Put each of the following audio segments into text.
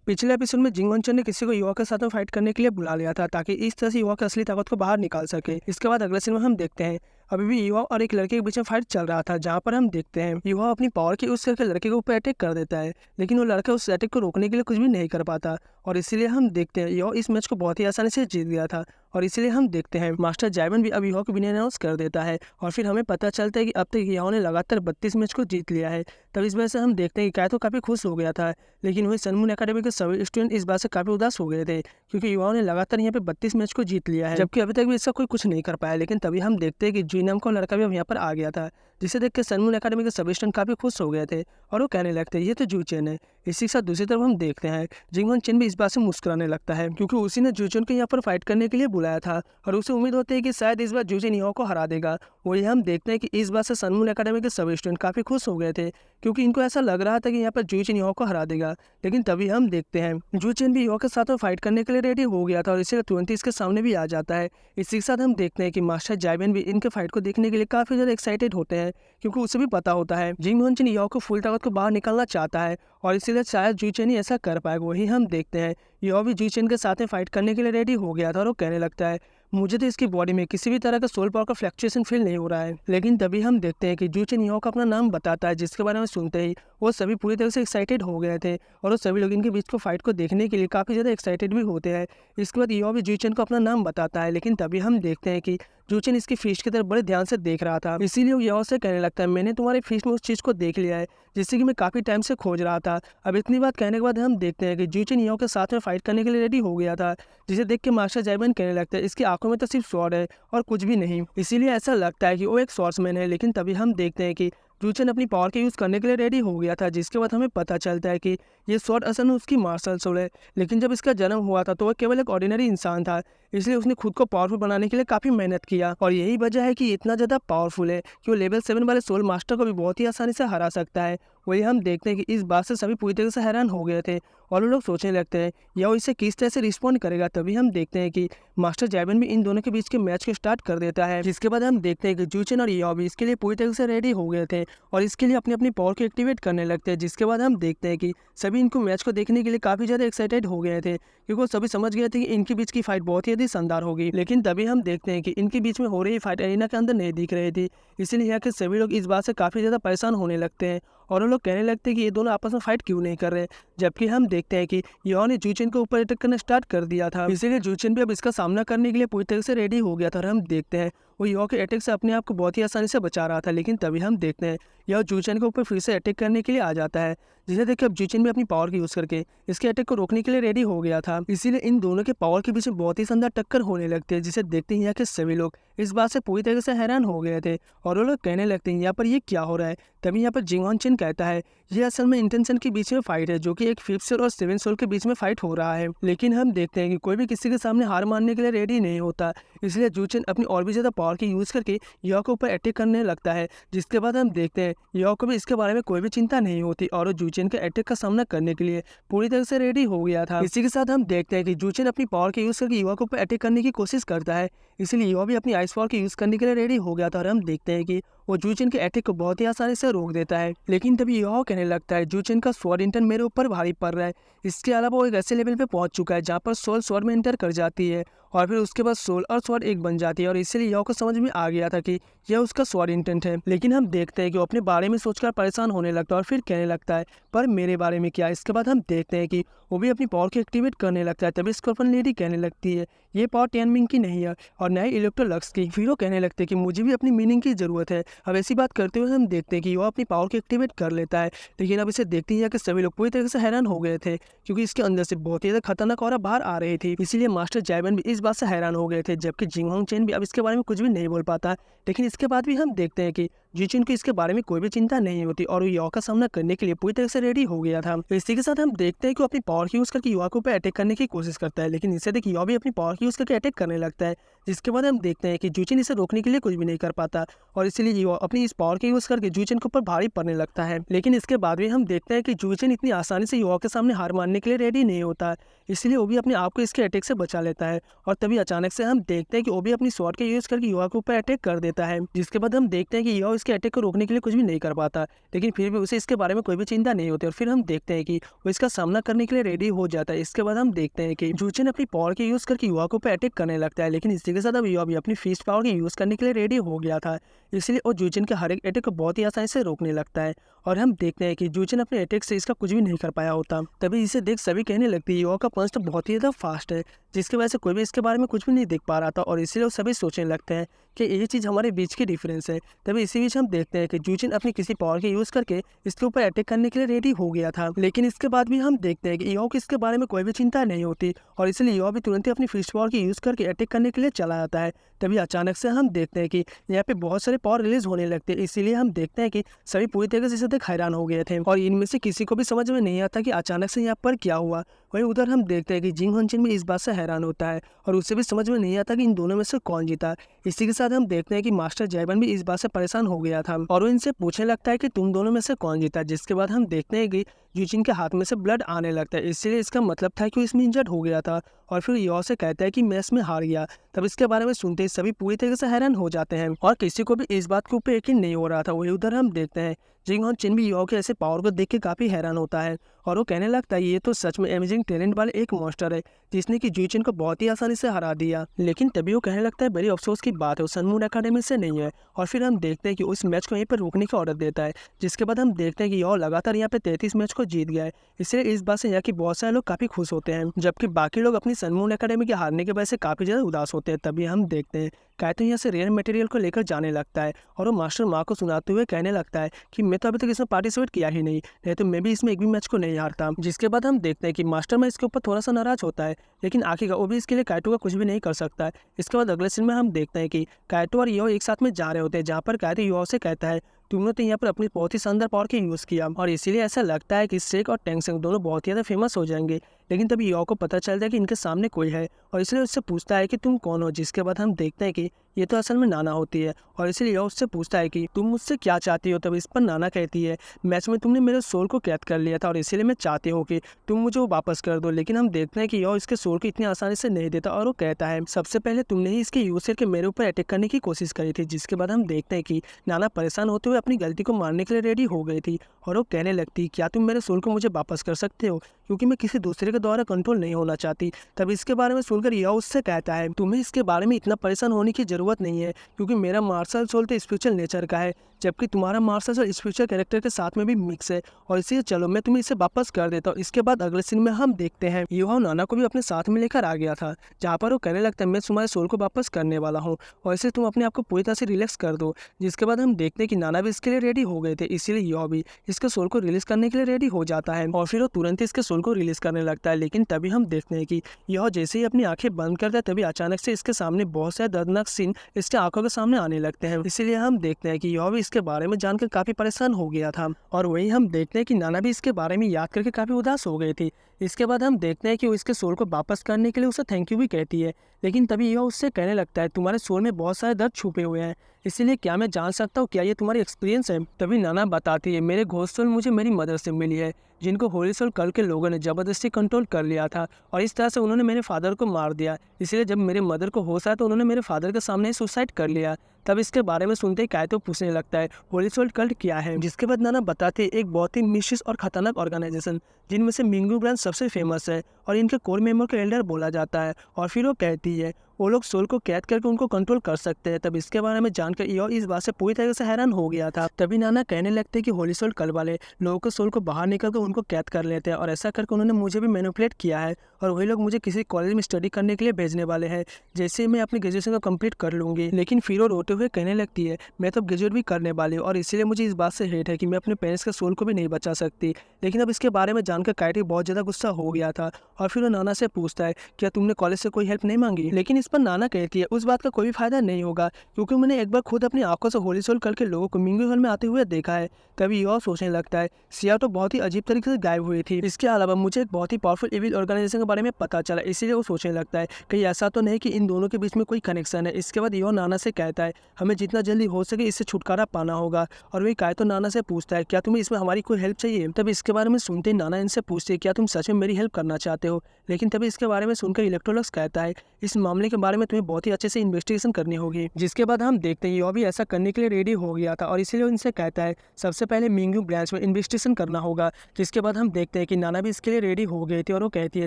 पिछले एपिसोड में जिंग वनचन ने किसी को युवा के साथ में फाइट करने के लिए बुला लिया था ताकि इस तरह से युवा की असली ताकत को बाहर निकाल सके। इसके बाद अगले सीन में हम देखते हैं अभी भी युवा और एक लड़के के बीच में फाइट चल रहा था, जहाँ पर हम देखते हैं युवा अपनी पावर की यूज करके लड़के के ऊपर अटैक कर देता है, लेकिन वो लड़का उस अटैक को रोकने के लिए कुछ भी नहीं कर पाता और इसीलिए हम देखते हैं युवा इस मैच को बहुत ही आसानी से जीत गया था। और इसीलिए हम देखते हैं मास्टर जाइवन भी अब युवा को विनर अनाउंस कर देता है और फिर हमें पता चलता है कि अब तक युवा ने लगातार 32 मैच को जीत लिया है। तब इस वजह से हम देखते हैं कि कायतो काफी खुश हो गया था, लेकिन वही सनमून एकेडमी के सभी स्टूडेंट इस बात से काफी उदास हो गए थे क्योंकि युवाओं ने लगातार यहाँ पे 32 मैच को जीत लिया है, जबकि अभी तक भी इसका कोई कुछ नहीं कर पाया। लेकिन तभी हम देखते हैं कि जी नाम का लड़का भी अब यहाँ पर आ गया था, जिसे देख के सनमून एकेडमी के सभी स्टूडेंट काफी खुश हो गए थे और वो कहने लगते ये तो जू चेन है। इसी के साथ दूसरी तरफ हम देखते हैं जिंग वनचन भी इस बात से मुस्कुराने लगता है क्योंकि उसी ने जू चेन को यहाँ पर फाइट करने के लिए बुलाया था और उसे उम्मीद होती है कि शायद इस बार जू चेन युवा को हरा देगा। वही हम देखते हैं कि इस बात से सनमून एकेडमी के सभी स्टूडेंट काफी खुश हो गए थे क्योंकि इनको ऐसा लग रहा था कि यहाँ पर जू चेन युवा को हरा देगा। लेकिन तभी हम देखते हैं जू चेन भी युवा के साथ में फाइट करने के लिए रेडी हो गया था और इसीलिए तुरंत इसके सामने भी आ जाता है। इसी के साथ हम देखते हैं कि मास्टर जाइवन भी इनके फाइट को देखने के लिए काफी ज्यादा एक्साइटेड होते हैं क्योंकि उसे भी पता होता है जिंग वनचन युवा को फुल ताकत को बाहर निकालना चाहता है और इसीलिए शायद जू चेन ही ऐसा कर पाएगा। वही हम देखते हैं युवा भी जू चेन के साथ में फाइट करने के लिए रेडी हो गया था और वो कहने लगता है मुझे तो इसकी बॉडी में किसी भी तरह का सोल पावर का फ्लक्चुएशन फील नहीं हो रहा है। लेकिन तभी हम देखते हैं कि जू चेन युवा को अपना नाम बताता है, जिसके बारे में सुनते ही वो सभी पूरी तरह से एक्साइटेड हो गए थे और वो सभी लोग इनके बीच को फाइट को देखने के लिए काफी ज्यादा एक्साइटेड भी होते हैं। इसके बाद युवा भी जू चेन को अपना नाम बताता है, लेकिन तभी हम देखते हैं कि जू चेन इसकी फिश की तरफ बड़े ध्यान से देख रहा था, इसीलिए वो युवा से कहने लगता है मैंने तुम्हारे फिश में उस चीज को देख लिया है जिससे कि मैं काफी टाइम से खोज रहा था। अब इतनी बात कहने के बाद हम देखते हैं कि जू चेन युवा के साथ में फाइट करने के लिए रेडी हो गया था, जिसे देख के मास्टर जाइवन कहने लगता है इसकी आंखों में तो सिर्फ स्वॉर्ड है और कुछ भी नहीं, इसीलिए ऐसा लगता है कि वो एक स्वॉर्ड्समैन है। लेकिन तभी हम देखते हैं कि जू चेन अपनी पावर के यूज करने के लिए रेडी हो गया था, जिसके बाद हमें पता चलता है कि ये स्वॉर्ड असल में उसकी मार्शल सोल है। लेकिन जब इसका जन्म हुआ था तो वह केवल एक ऑर्डिनरी इंसान था, इसलिए उसने खुद को पावरफुल बनाने के लिए काफी मेहनत किया और यही वजह है कि इतना ज्यादा पावरफुल है कि वो लेवल 7 वाले सोल मास्टर को भी बहुत ही आसानी से हरा सकता है। वही हम देखते हैं कि इस बात से सभी पूरी तरह से हैरान हो गए थे और वो लोग सोचने लगते हैं या वो इसे किस तरह से रिस्पॉन्ड करेगा। तभी हम देखते हैं कि मास्टर जाइवन भी इन दोनों के बीच के मैच को स्टार्ट कर देता है, जिसके बाद हम देखते हैं कि जू चेन और याओ भी इसके लिए पूरी तरह से रेडी हो गए थे और इसके लिए अपनी अपनी पावर को एक्टिवेट करने लगते हैं। जिसके बाद हम देखते हैं कि सभी इनको मैच को देखने के लिए काफी ज्यादा एक्साइटेड हो गए थे क्योंकि वो सभी समझ गए थे कि इनके बीच की फाइट बहुत ही अधिक शानदार होगी। लेकिन तभी हम देखते हैं कि इनके बीच में हो रही फाइट एरिना के अंदर नहीं दिख रही थी, इसीलिए यहाँ के सभी लोग इस बात से काफी ज्यादा परेशान होने लगते हैं और वो लोग कहने लगते हैं कि ये दोनों आपस में फाइट क्यों नहीं कर रहे। जबकि हम देखते हैं कि युवा ने जू चेन के ऊपर अटैक करना स्टार्ट कर दिया था, इसीलिए जू चेन भी अब इसका सामना करने के लिए पूरी तरह से रेडी हो गया था और हम देखते हैं वो युवा के अटैक से अपने आप को बहुत ही आसानी से बचा रहा था। लेकिन तभी हम देखते हैं यह जू चेन के ऊपर फिर से अटैक करने के लिए आ जाता है, जिसे देख के अब जू चेन भी अपनी पावर की यूज करके इसके अटैक को रोकने के लिए रेडी हो गया था। इसीलिए इन दोनों के पावर के बीच में बहुत ही शानदार टक्कर होने लगती है, जिसे देखते ही यहाँ के सभी लोग इस बात से पूरी तरह से हैरान हो गए थे और वो लोग कहने लगते हैं यहाँ पर ये क्या हो रहा है। तभी यहाँ पर जिंग वनचन कहता है ये असल में इंटेंशन के बीच में फाइट है, जो कि एक 5th सोल और 7th सोल के बीच में फाइट हो रहा है। लेकिन हम देखते हैं कि कोई भी किसी के सामने हार मानने के लिए रेडी नहीं होता, इसलिए जू चेन अपनी और भी ज्यादा पावर की यूज करके युवा के ऊपर अटैक करने लगता है। जिसके बाद हम देखते हैं युवा को भी इसके बारे में कोई भी चिंता नहीं होती और वो जू चेन के अटैक का सामना करने के लिए पूरी तरह से रेडी हो गया था। इसी के साथ हम देखते हैं कि जू चेन अपनी पावर के यूज करके युवा के ऊपर अटैक करने की कोशिश करता है, इसीलिए युवा भी अपनी आइस पावर की यूज करने के लिए रेडी हो गया था और हम देखते हैं कि वो जू चेन के अटैक को बहुत ही आसानी से रोक देता है। लेकिन तभी युवा कहने लगता है जू चेन का स्वॉर्ड इंटर्न मेरे ऊपर भारी पड़ रहा है। इसके अलावा वो एक ऐसे लेवल पे पहुंच चुका है जहाँ पर सोल स्वॉर्ड में एंटर कर जाती है और फिर उसके बाद सोल और स्वॉर्ड एक बन जाती है और इसीलिए युवा को समझ में आ गया था कि यह उसका स्वॉर्ड इंटेंट है। लेकिन हम देखते हैं कि वो अपने बारे में सोचकर परेशान होने लगता है और फिर कहने लगता है पर मेरे बारे में क्या। इसके बाद हम देखते हैं कि वो भी अपनी पावर को एक्टिवेट करने लगता है। तभी स्कॉर्पियन लेडी कहने लगती है ये पावर टियानमिंग की नहीं है और नए इलेक्ट्रोलक्स की। फिर वो कहने लगते हैं कि मुझे भी अपनी मीनिंग की जरूरत है। अब ऐसी बात करते हुए हम देखते हैं कि वो अपनी पावर को एक्टिवेट कर लेता है, लेकिन अब इसे देखते ही कि सभी लोग पूरी तरह से हैरान हो गए थे क्योंकि इसके अंदर से बहुत ही ज्यादा खतरनाक और बाहर आ रही थी। इसीलिए मास्टर जाइवन भी इस बात से हैरान हो गए थे, जबकि जिंग वनचन भी अब इसके बारे में कुछ भी नहीं बोल पाता। लेकिन इसके बाद भी हम देखते हैं कि जू चेन को इसके बारे में कोई भी चिंता नहीं होती और वो युवा का सामना करने के लिए पूरी तरह से रेडी हो गया था। इसी के साथ हम देखते हैं कि वो अपनी पावर की यूज करके युवा के ऊपर अटैक करने की कोशिश करता है, लेकिन इसे देख युवा भी अपनी पावर की यूज करके अटैक करने लगता है। जिसके बाद हम देखते हैं कि जू चेन इसे रोकने के लिए कुछ भी नहीं कर पाता और इसीलिए युवा अपनी इस पावर के यूज करके जू चेन के ऊपर भारी पड़ने लगता है। लेकिन इसके बाद भी हम देखते हैं कि जू चेन इतनी आसानी से युवा के सामने हार मानने के लिए रेडी नहीं होता, इसलिए वो भी अपने आप को इसके अटैक से बचा लेता है। और तभी अचानक से हम देखते हैं कि वो भी अपनी स्वॉर्ड के यूज करके युवा के ऊपर अटैक कर देता है। जिसके बाद हम देखते हैं कि युवा इसके अटैक को रोकने के लिए कुछ भी नहीं कर पाता, लेकिन फिर भी उसे इसके बारे में कोई भी चिंता नहीं होती। और फिर हम देखते हैं कि वो इसका सामना करने के लिए रेडी हो जाता है। इसके बाद हम देखते हैं कि जूचेन अपनी पावर के यूज करके युवा को पे अटैक करने लगता है, लेकिन इसी के साथ अब युवा भी अपनी फिस्ट पावर के यूज करने के लिए रेडी हो गया था, इसलिए वो जूचेन के हर एक अटैक को बहुत ही आसानी से रोकने लगता है। और हम देखते हैं कि जूचेन अपने अटैक से इसका कुछ भी नहीं कर पाया होता। तभी इसे देख सभी कहने लगते हैं युवा का पंच तो बहुत ही ज़्यादा फास्ट है, जिसकी वजह से कोई भी इसके बारे में कुछ भी नहीं देख पा रहा था, और इसीलिए वो सभी सोचने लगते हैं कि ये चीज़ हमारे बीच की डिफरेंस है। तभी इसी बीच हम देखते हैं कि जूचेन अपनी किसी पावर के यूज़ करके इसके ऊपर अटैक करने के लिए रेडी हो गया था, लेकिन इसके बाद भी हम देखते हैं कि युवा को इसके बारे में कोई भी चिंता नहीं होती, और इसलिए युवा भी तुरंत ही अपनी फिस्ट पावर की यूज़ करके अटैक करने के लिए चला जाता है। तभी अचानक से हम देखते हैं कि यहाँ पे बहुत सारे पावर रिलीज होने लगते हैं, इसीलिए हम देखते हैं कि सभी पूरी तरीके से इसे देख हैरान हो गए थे, और इनमें से किसी को भी समझ में नहीं आता कि अचानक से यहाँ पर क्या हुआ। वहीं उधर हम देखते हैं कि जिंग हनचिन भी इस बात से हैरान होता है, और उसे भी समझ में नहीं आता कि इन दोनों में से कौन जीता। इसी के साथ हम देखते हैं कि मास्टर जयबन भी इस बात से परेशान हो गया था, और वो इनसे पूछने लगता है कि तुम दोनों में से कौन जीता। जिसके बाद हम देखते हैं कि जूचिन के हाथ में से ब्लड आने लगता है, इसलिए इसका मतलब था कि वो इसमें इंजर्ड हो गया था, और फिर यो से कहता है कि मैं इसमें हार गया। तब इसके बारे में सुनते ही सभी पूरी तरीके से हैरान हो जाते हैं, और किसी को भी इस बात के ऊपर यकीन नहीं हो रहा था। वही उधर हम देखते हैं जिंग हनचिन भी यो के ऐसे पावर को देख के काफी हैरान होता है, और वो कहने लगता है ये तो सच में अमेजिंग टैलेंट वाले एक मॉन्स्टर है, जिसने कि जूचिन को बहुत ही आसानी से हरा दिया। लेकिन तभी वो कहने लगता है बड़ी अफसोस की बात है वो सनमून अकेडमी से नहीं है। और फिर हम देखते हैं कि उस मैच को यहीं पर रोकने का ऑर्डर देता है, जिसके बाद हम देखते हैं कि यो लगातार यहाँ पे 33 मैच को जीत गया है, इसलिए इस बात से यहाँ की बहुत सारे लोग काफी खुश होते हैं, जबकि बाकी लोग अपनी सनमून अकेडमी के हारने के वजह से काफी ज्यादा उदास होते हैं। तभी हम देखते हैं कायतो यहाँ से रेयर मटेरियल को लेकर जाने लगता है, और वो मास्टर माँ को सुनाते हुए कहने लगता है कि मैं तो अभी तक इसमें पार्टिसिपेट किया ही नहीं तो मैं भी इसमें एक भी मैच को नहीं हारता। जिसके बाद हम देखते हैं कि मास्टर माँ इसके ऊपर थोड़ा सा नाराज होता है, लेकिन आखिरकार वो भी इसके लिए कायतो का कुछ भी नहीं कर सकता है। इसके बाद अगले सीन में हम देखते हैं कि कायतो और यो एक साथ में जा रहे होते हैं, जहाँ पर कायतो यो से कहता है तुमने तो यहाँ पर अपनी बहुत ही शानदार पावर के यूज़ किया, और इसीलिए ऐसा लगता है कि शेक और टेंगसेंग दोनों बहुत ही ज़्यादा फेमस हो जाएंगे। लेकिन तभी यो को पता चलता है कि इनके सामने कोई है, और इसलिए उससे पूछता है कि तुम कौन हो। जिसके बाद हम देखते हैं कि ये तो असल में नाना होती है, और इसलिए यो उससे पूछता है कि तुम मुझसे क्या चाहती हो। तब इस पर नाना कहती है मैच में तुमने मेरे सोल को कैद कर लिया था, और इसीलिए मैं चाहती हूँ कि तुम मुझे वो वापस कर दो। लेकिन हम देखते हैं कि यो इसके सोल को इतनी आसानी से नहीं देता, और वो कहता है सबसे पहले तुमने ही इसके यूज करके मेरे ऊपर अटैक करने की कोशिश करी थी। जिसके बाद हम देखते हैं कि नाना परेशान होते हुए अपनी गलती को मानने के लिए रेडी हो गई थी, और वो कहने लगती क्या तुम मेरे सोल को मुझे वापस कर सकते हो, क्योंकि मैं किसी दूसरे के द्वारा कंट्रोल नहीं होना चाहती। तब इसके बारे में सुनकर यो उससे कहता है तुम्हें इसके बारे में इतना परेशान होने की जरूरत नहीं है, क्योंकि मेरा मार्शल सोल तो स्पिरिचुअल नेचर का है, जबकि तुम्हारा मार्शल सोल स्पिरिचुअल कैरेक्टर के साथ में भी मिक्स है, और इसलिए चलो मैं तुम्हें इसे वापस कर देता हूँ। इसके बाद अगले सीन में हम देखते हैं युवा नाना को भी अपने साथ में लेकर आ गया था, जहाँ पर वो कहने लगता है मैं तुम्हारे सोल को वापस करने वाला हूँ, और इसे तुम अपने आप को पूरी तरह से रिलैक्स कर दो। जिसके बाद हम देखते हैं कि नाना भी इसके लिए रेडी हो गए थे, इसीलिए युवा भी इसके सोल को रिलीज करने के लिए रेडी हो जाता है, और फिर वो तुरंत ही इसके सोल को रिलीज करने लगता है। लेकिन तभी हम देखते हैं कि यह जैसे ही अपनी आंखें बंद करता है, तभी अचानक से इसके सामने बहुत सारे दर्दनाक सीन इसके आंखों के सामने आने लगते हैं। इसीलिए हम देखते हैं कि यह भी इसके बारे में जानकर काफी परेशान हो गया था, और वही हम देखते हैं कि नाना भी इसके बारे में याद करके काफी उदास हो गई थी। इसके बाद हम देखते हैं कि वो इसके सोल को वापस करने के लिए उसे थैंक यू भी कहती है, लेकिन तभी यह उससे कहने लगता है तुम्हारे सोल में बहुत सारे दर्द छुपे हुए हैं, इसीलिए क्या मैं जान सकता हूँ क्या ये तुम्हारी एक्सपीरियंस है। तभी नाना बताती है मेरे घोस्ट सोल मुझे मेरी मदर से मिली है, जिनको होली सोल कल के लोगों ने जबरदस्ती कंट्रोल कर लिया था, और इस तरह से उन्होंने मेरे फादर को मार दिया। इसलिए जब मेरे मदर को होश आया तो उन्होंने मेरे फादर के सामने सुसाइड कर लिया। तब इसके बारे में सुनते ही कायतो पूछने लगता है होली सोल कल्ट क्या है। जिसके बाद नाना बताते एक बहुत ही मिशियस और खतरनाक ऑर्गेनाइजेशन, जिनमें से मिंगू ब्रांच सबसे फेमस है, और इनके कोर मेंबर को एल्डर बोला जाता है। और फिर वो कहती है वो लोग सोल को कैद करके उनको कंट्रोल कर सकते हैं। तब इसके बारे में जानकर यो इस बात से पूरी तरह से हैरान हो गया था। तभी नाना कहने लगते कि होली सोल कल वाले लोगों के सोल को बाहर निकल कर उनको कैद कर लेते हैं, और ऐसा करके उन्होंने मुझे भी मैनिपुलेट किया है, और वही लोग मुझे किसी कॉलेज में स्टडी करने के लिए भेजने वाले हैं, जैसे मैं अपनी ग्रेजुएशन को कंप्लीट कर लूंगी। लेकिन फिर वो रोते हुए कहने लगती है मैं तो ग्रेजुएट भी करने वाली हूँ, और इसीलिए मुझे इस बात से हेट है कि मैं अपने पेरेंट्स के सोल को भी नहीं बचा सकती। लेकिन अब इसके बारे में जानकर कायतो बहुत ज़्यादा गुस्सा हो गया था, और फिर वो नाना से पूछता है क्या तुमने कॉलेज से कोई हेल्प नहीं मांगी। लेकिन इस पर नाना कहती है उस बात का कोई भी फायदा नहीं होगा, क्योंकि मैंने एक बार खुद अपनी आंखों से होली सोल करके लोगों को मिंगू हॉल में आते हुए देखा है। तभी यो सोचने लगता है सिया तो बहुत ही अजीब तरीके से गायब हुई थी। इसके अलावा मुझे एक बहुत ही पावरफुल इविल ऑर्गेनाइजेशन के बारे में पता चला, इसीलिए वो सोचने लगता है कहीं ऐसा तो नहीं कि इन दोनों के बीच में कोई कनेक्शन है। इसके बाद यो नाना से कहता है हमें जितना जल्दी हो सके इससे छुटकारा पाना होगा, और वही कायतो नाना से पूछता है क्या तुम्हें इसमें हमारी कोई हेल्प चाहिए। तब इसके बारे में सुनते ही नाना इनसे पूछते क्या तुम सच में मेरी हेल्प करना चाहते चाहते हो। लेकिन तभी इसके बारे में सुनकर इलेक्ट्रोलक्स कहता है इस मामले के बारे में तुम्हें बहुत ही अच्छे से इन्वेस्टिगेशन करनी होगी। जिसके बाद हम देखते हैं युवा भी ऐसा करने के लिए रेडी हो गया था और इसीलिए उनसे कहता है सबसे पहले मिंगयू ब्रांच में इन्वेस्टिगेशन करना होगा। जिसके बाद हम देखते हैं कि नाना भी इसके लिए रेडी हो गई थी और वो कहती है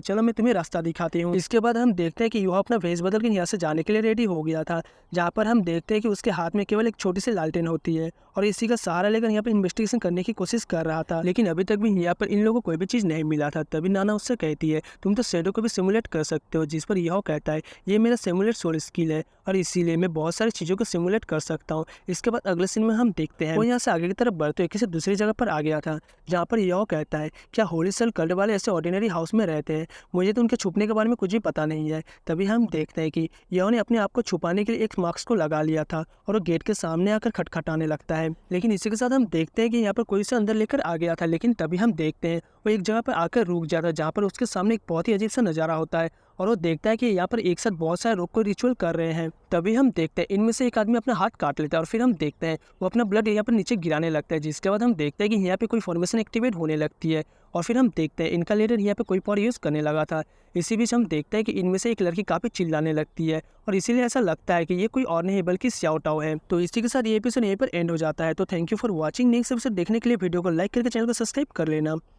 चलो मैं तुम्हें रास्ता दिखाती हूँ। इसके बाद हम देखते हैं कि युवा अपना वेश बदल के यहाँ से जाने के लिए रेडी हो गया था, जहाँ पर हम देखते हैं कि उसके हाथ में केवल एक छोटी सी लालटेन होती है और इसी का सहारा लेकर यहाँ पर इन्वेस्टिगेशन करने की कोशिश कर रहा था। लेकिन अभी तक भी यहाँ पर इन लोगों को कोई भी चीज़ नहीं मिला था। तभी नाना उससे कहती है तुम तो शैडो को भी सिमुलेट कर सकते हो। जिस पर यह कहता है ये मेरा सिमुलेट सोल स्किल है और इसीलिए मैं बहुत सारी चीज़ों को सिमुलेट कर सकता हूँ। इसके बाद अगले सीन में हम देखते हैं वो यहाँ से आगे की तरफ बढ़ते हुए किसी दूसरी जगह पर आ गया था, जहाँ पर यह कहता है क्या होली सेल कल्ट वाले ऐसे ऑर्डिनरी हाउस में रहते हैं, मुझे तो उनके छुपने के बारे में कुछ भी पता नहीं है। तभी हम देखते हैं कि यह ने अपने आप को छुपाने के लिए एक मास्क को लगा लिया था और वो गेट के सामने आकर खटखटाने लगता है। लेकिन इसी के साथ हम देखते हैं कि यहाँ पर कोई से अंदर लेकर आ गया था। लेकिन तभी हम देखते हैं वो एक जगह पर आकर रुक जाता है, जहाँ पर उसके सामने एक बहुत ही अजीब सा नज़ारा होता है और वो देखता है कि यहाँ पर एक साथ बहुत सारे लोग को रिचुअल कर रहे हैं। तभी हम देखते हैं इनमें से एक आदमी अपना हाथ काट लेता है और फिर हम देखते हैं वो अपना ब्लड यहाँ पर नीचे गिराने लगता है। जिसके बाद हम देखते हैं कि यहाँ पे कोई फॉर्मेशन एक्टिवेट होने लगती है और फिर हम देखते हैं इनका लीडर यहाँ पे कोई पावर यूज़ करने लगा था। इसी बीच हम देखते हैं कि इनमें से एक लड़की काफ़ी चिल्लाने लगती है और इसीलिए ऐसा लगता है कि ये कोई और नहीं बल्कि स्याओ टाओ है। तो इसी के साथ ये एपिसोड यहीं पर एंड हो जाता है। तो thank you for watching. Next episode देखने के लिए वीडियो को लाइक करके चैनल को सब्सक्राइब कर लेना।